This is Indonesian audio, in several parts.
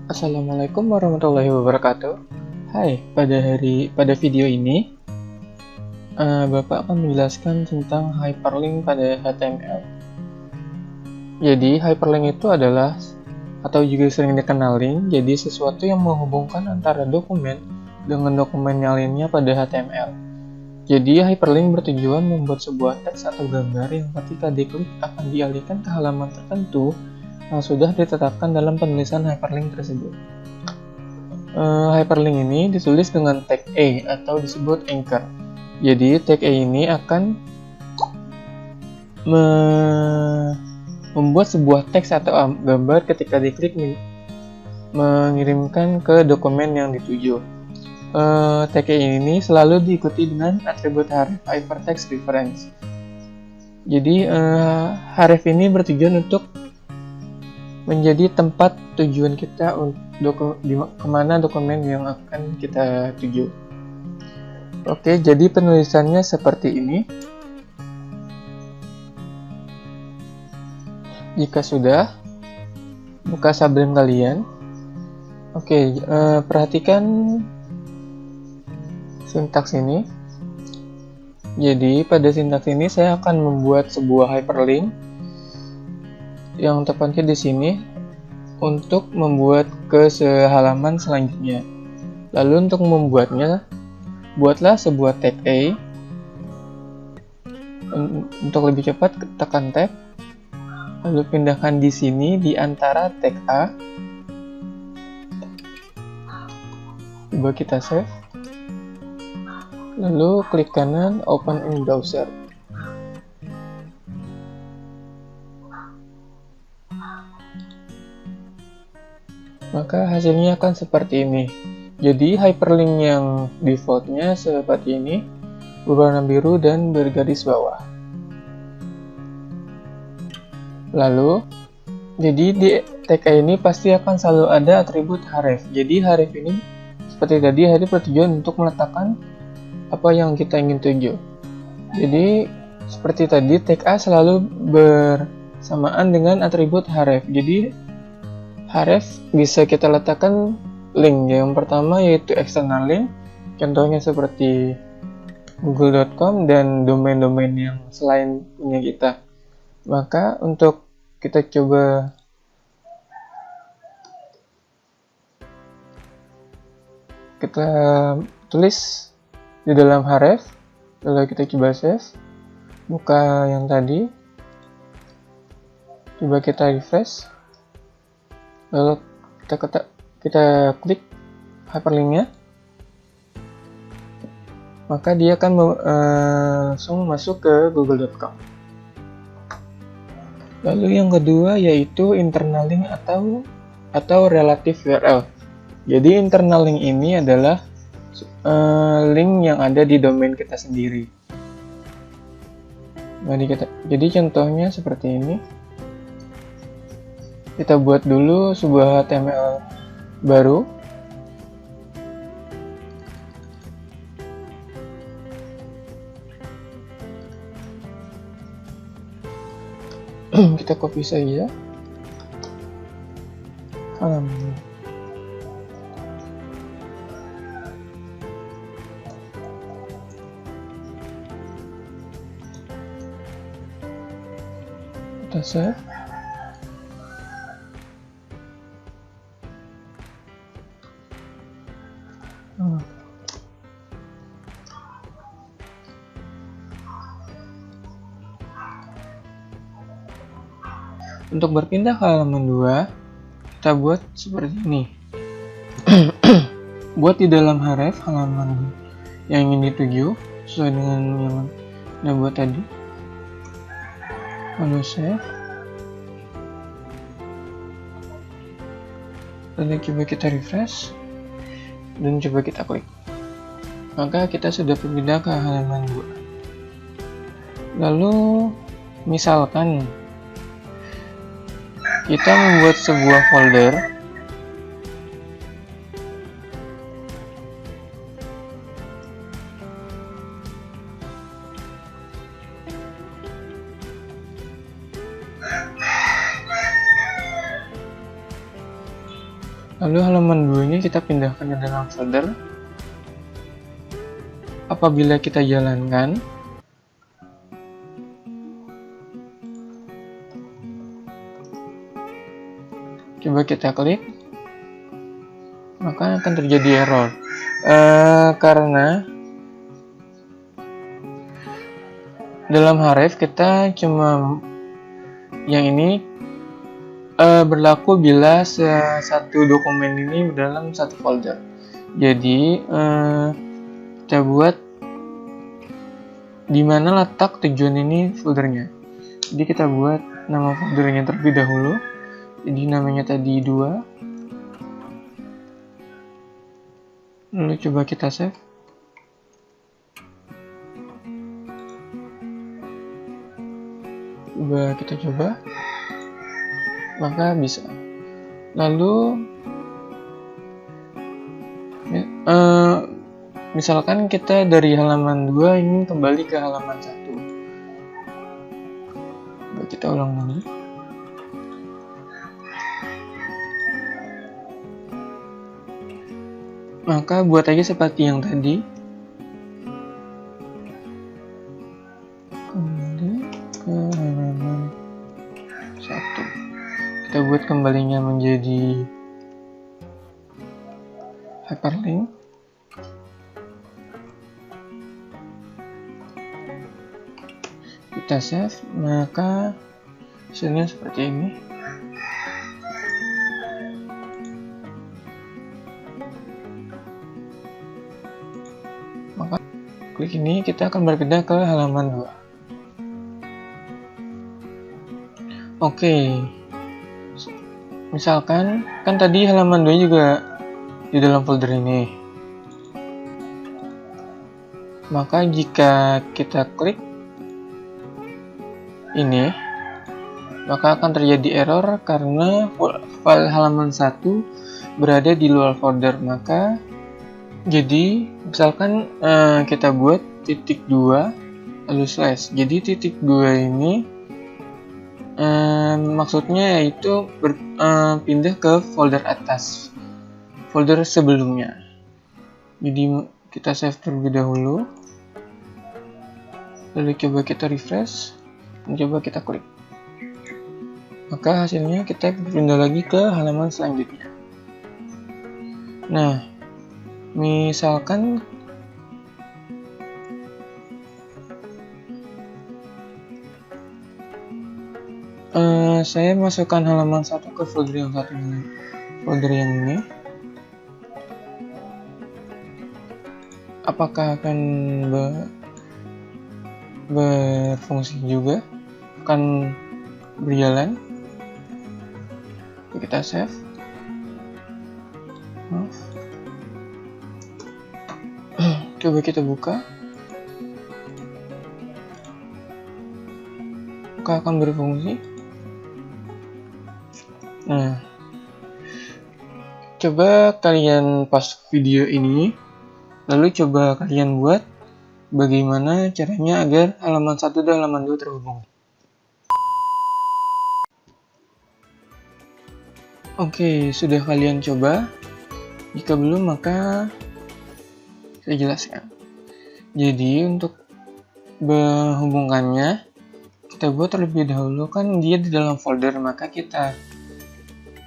Assalamualaikum warahmatullahi wabarakatuh. Hai, pada video ini Bapak akan menjelaskan tentang hyperlink pada HTML. Jadi hyperlink itu adalah atau juga sering dikenal link, jadi sesuatu yang menghubungkan antara dokumen dengan dokumen yang lainnya pada HTML. Jadi hyperlink bertujuan membuat sebuah teks atau gambar yang ketika diklik akan dialihkan ke halaman tertentu yang sudah ditetapkan dalam penulisan hyperlink tersebut. Hyperlink ini ditulis dengan tag A atau disebut anchor. Jadi tag A ini akan membuat sebuah teks atau gambar ketika diklik mengirimkan ke dokumen yang dituju. Tag A ini selalu diikuti dengan atribut href hypertext reference. Jadi href ini bertujuan untuk menjadi tempat tujuan kita untuk kemana dokumen yang akan kita tuju. Oke, jadi penulisannya seperti ini. Jika sudah, buka Sublime kalian. Oke, perhatikan sintaks ini. Jadi pada sintaks ini saya akan membuat sebuah hyperlink yang tepatnya di sini untuk membuat ke halaman selanjutnya. Lalu untuk membuatnya, buatlah sebuah tag A. Untuk lebih cepat tekan tab. Lalu pindahkan di sini di antara tag A. Coba kita save. Lalu klik kanan open in browser. Maka hasilnya akan seperti ini. Jadi hyperlink yang defaultnya seperti ini, berwarna biru dan bergaris bawah. Lalu, jadi di tag ini pasti akan selalu ada atribut href. Jadi href ini seperti tadi bertujuan untuk meletakkan apa yang kita ingin tuju. Jadi seperti tadi tag A selalu bersamaan dengan atribut href. Jadi href bisa kita letakkan link. Yang pertama yaitu external link, contohnya seperti google.com dan domain-domain yang selain punya kita. Maka untuk kita coba kita tulis di dalam href, lalu kita coba save, buka yang tadi, coba kita refresh. Lalu kita klik hyperlinknya, maka dia akan langsung masuk ke google.com. Lalu yang kedua yaitu internal link atau relative URL. Jadi internal link ini adalah link yang ada di domain kita sendiri. Jadi contohnya seperti ini. Kita buat dulu sebuah HTML baru. Kita copy saja halaman. Kita save. Untuk berpindah ke halaman 2, kita buat seperti ini. Buat di dalam href halaman yang ingin dituju sesuai dengan yang kita buat tadi. Lalu save. Lalu coba kita refresh dan coba kita klik. Maka kita sudah berpindah ke halaman 2. Lalu misalkan kita membuat sebuah folder Lalu halaman 2 ini kita pindahkan ke dalam folder. Apabila kita jalankan, coba kita klik, maka akan terjadi error karena dalam Haref kita cuma yang ini berlaku bila satu dokumen ini dalam satu folder. Jadi kita buat di mana letak tujuan ini foldernya. Jadi kita buat nama foldernya terlebih dahulu. Jadi namanya tadi 2. Lalu coba kita save. Coba kita coba, maka bisa. Lalu misalkan kita dari halaman 2 ingin kembali ke halaman 1. Coba kita ulang lagi. Maka buat aja seperti yang tadi. Kembali ke halaman 1. Kita buat kembalinya menjadi hyperlink. Kita save, maka hasilnya seperti ini. Maka klik ini, kita akan berpindah ke halaman 2. Oke, misalkan kan tadi halaman 2 juga di dalam folder ini. Maka jika kita klik ini, maka akan terjadi error karena file halaman 1 berada di luar folder. Maka jadi misalkan kita buat titik 2 lalu slash. Jadi titik 2 ini maksudnya yaitu pindah ke folder atas, folder sebelumnya. Jadi kita save terlebih dahulu, lalu coba kita refresh, dan coba kita klik, maka hasilnya kita pindah lagi ke halaman selanjutnya. Nah, misalkan saya masukkan halaman 1 ke folder yang satu ini, folder yang ini. Apakah akan berfungsi juga? Akan berjalan? Kita save. Coba kita buka. Apakah akan berfungsi? Nah, coba kalian pause video ini, lalu coba kalian buat bagaimana caranya agar halaman 1 dan halaman 2 terhubung. Oke, sudah kalian coba? Jika belum, maka saya jelaskan. Jadi untuk menghubungkannya, kita buat terlebih dahulu, kan dia di dalam folder, maka kita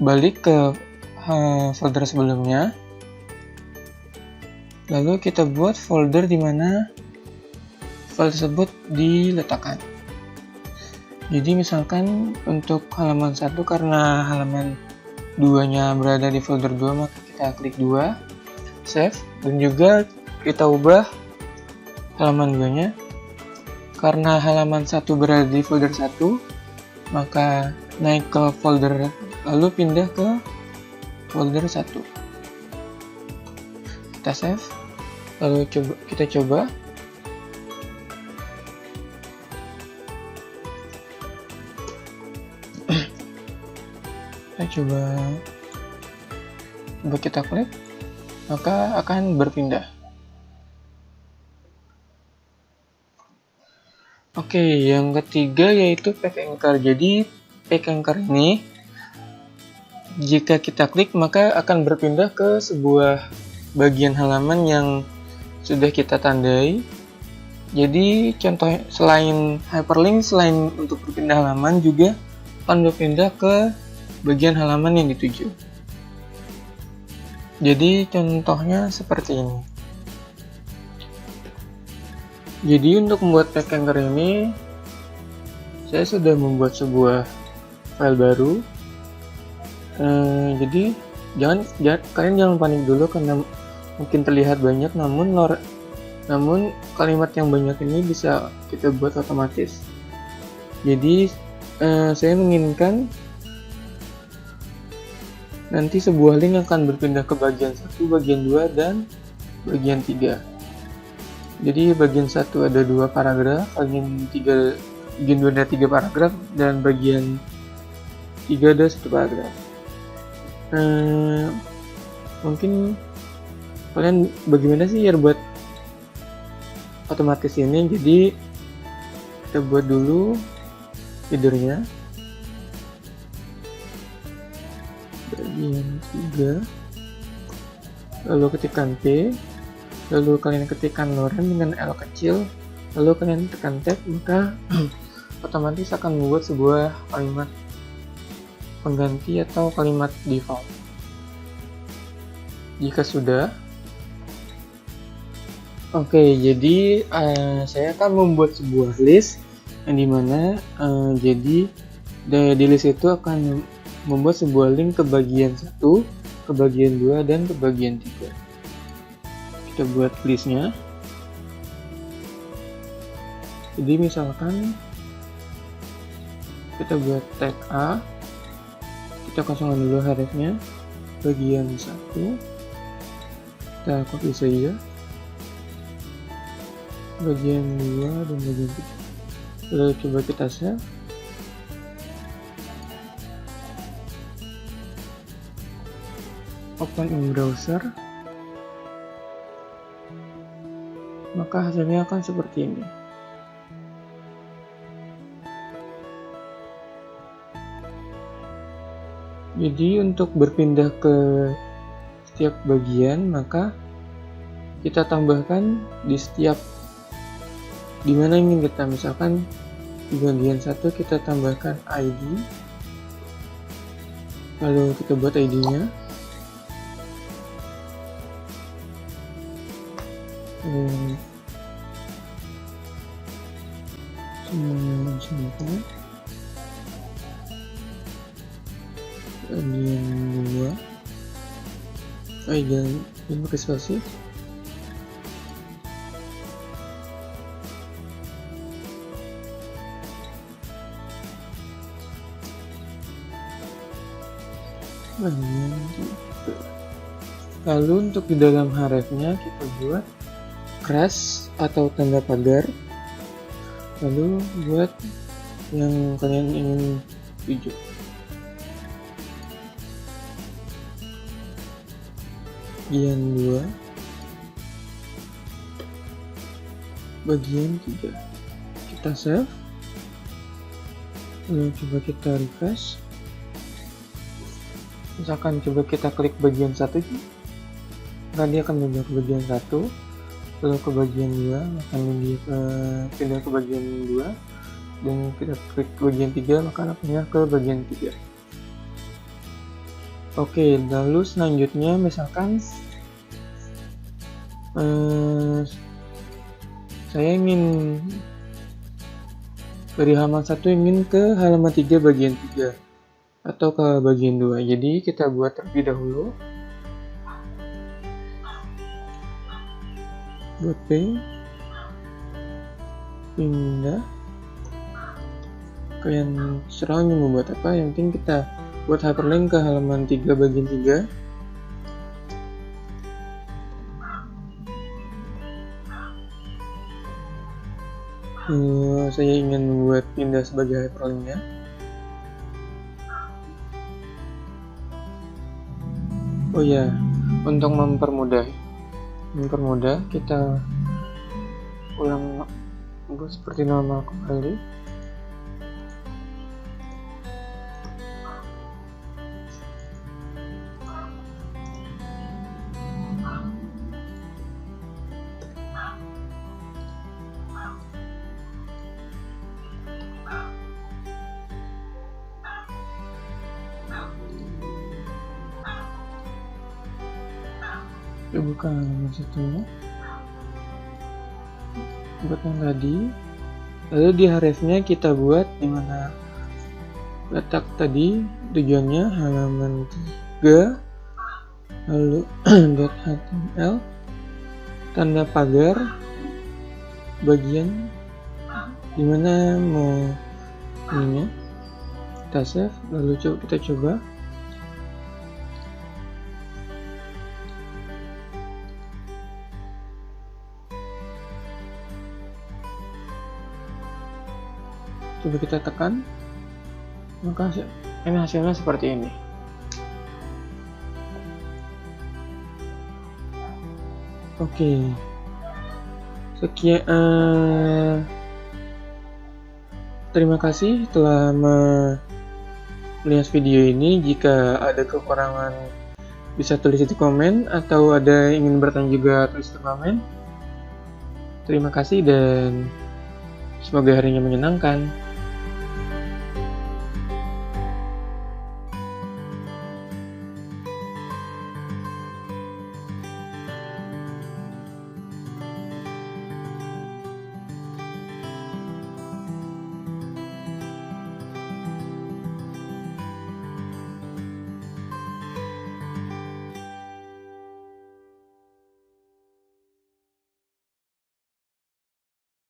balik ke folder sebelumnya, lalu kita buat folder di mana file tersebut diletakkan. Jadi misalkan untuk halaman 1 karena halaman 2-nya berada di folder 2, maka kita klik 2, save, dan juga kita ubah halaman 2-nya. Karena halaman 1 berada di folder 1, maka naik ke folder, lalu pindah ke folder 1. Kita save, lalu kita coba. Kita coba kita klik, maka akan berpindah. Oke, yang ketiga yaitu Pack Anchor. Jadi Pack Anchor ini Jika kita klik, maka akan berpindah ke sebuah bagian halaman yang sudah kita tandai. Jadi contoh selain hyperlink, selain untuk berpindah halaman, juga akan berpindah ke bagian halaman yang dituju. Jadi contohnya seperti ini. Jadi untuk membuat Packanker ini, saya sudah membuat sebuah file baru. Jadi kalian jangan panik dulu karena mungkin terlihat banyak, namun kalimat yang banyak ini bisa kita buat otomatis. Jadi saya menginginkan nanti sebuah link akan berpindah ke bagian 1, bagian 2, dan bagian 3. Jadi bagian 1 ada 2 paragraf, bagian 2 ada 3 paragraf, dan bagian 3 ada 1 paragraf. Mungkin kalian bagaimana sih ya buat otomatis ini? Jadi kita buat dulu headernya. Bagian 3, lalu ketikkan P, lalu kalian ketikkan lorem dengan L kecil, lalu kalian tekan tab, maka otomatis akan membuat sebuah kalimat pengganti atau kalimat default. Jika sudah, oke, jadi saya akan membuat sebuah list yang dimana jadi di list itu akan membuat sebuah link ke bagian 1, ke bagian 2, dan ke bagian 3. Kita buat listnya. Jadi misalkan kita buat tag A, kita kosongkan dulu hrefnya, bagian 1, kita copy saja, bagian 2 dan bagian 3. Lalu coba kita save. Open in browser, maka hasilnya akan seperti ini. Jadi untuk berpindah ke setiap bagian, maka kita tambahkan di setiap dimana ingin kita, misalkan di bagian 1 kita tambahkan ID, lalu kita buat ID-nya. Semuanya sampel bagian 2, jangan pakai spasi. Bagian 3. Lalu untuk di dalam hrefnya kita buat crash atau tanda pagar, lalu buat yang kalian ingin tuju. Bagian 2, bagian 3, kita save, lalu coba kita refresh. Misalkan coba kita klik bagian 1, maka dia akan pindah ke bagian 1, lalu ke bagian 2, maka dia pindah ke bagian 2, dan kita klik bagian 3, maka akan pindah ke bagian 3. Oke, lalu selanjutnya misalkan saya ingin dari halaman 1 ingin ke halaman 3 bagian 3 atau ke bagian 2. Jadi kita buat terlebih dahulu, buat pindah, kalian serah ingin membuat apa, yang penting kita buat hyperlink ke halaman 3 bagian 3. Saya ingin membuat pindah sebagai hyperlinknya. Oh ya, untuk mempermudah kita ulang seperti normal kembali. Kita buka halaman 1 buat yang tadi. Lalu di hrefnya kita buat dimana letak tadi tujuannya halaman 3, lalu .html tanda pagar bagian dimana mau ininya. Kita save, lalu kita coba. Coba kita tekan, maka ini hasilnya seperti ini. Oke, sekian. Terima kasih telah melihat video ini. Jika ada kekurangan bisa tulis di komen, atau ada yang ingin bertanya juga tulis di komen. Terima kasih dan semoga harinya menyenangkan.